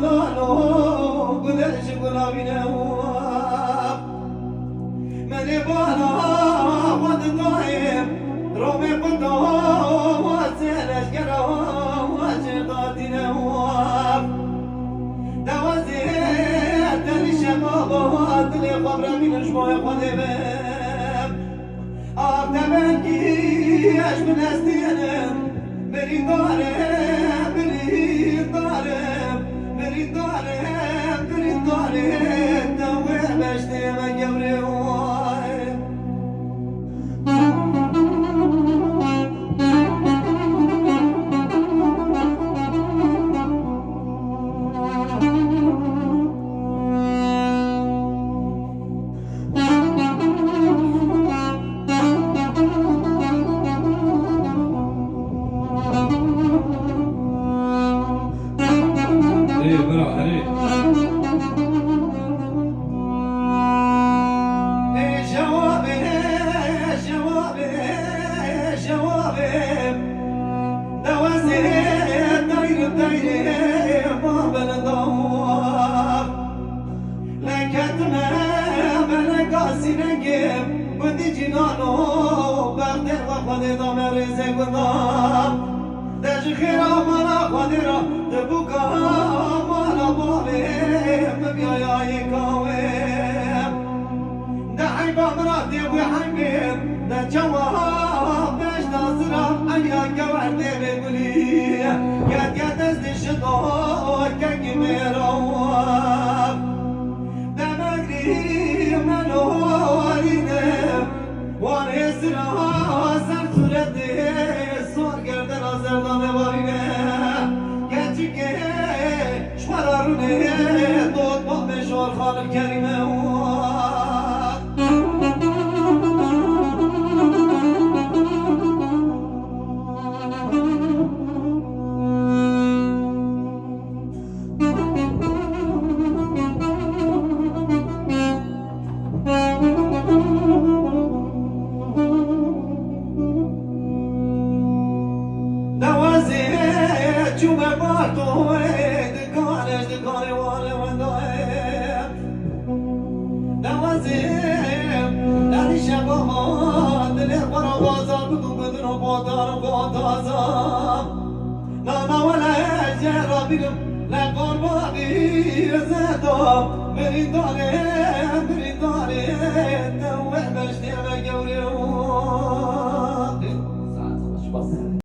زلالو قدرش قلابينه مني بالا ود دايم رومي قدو وزينش قرا وجداتينه دوازي دل شباب دل قبر من شوي قديم آدمكي اش من استينم بري دارم بري دارم بري دارم بري دارم دوي بشتي من قبري بري دارم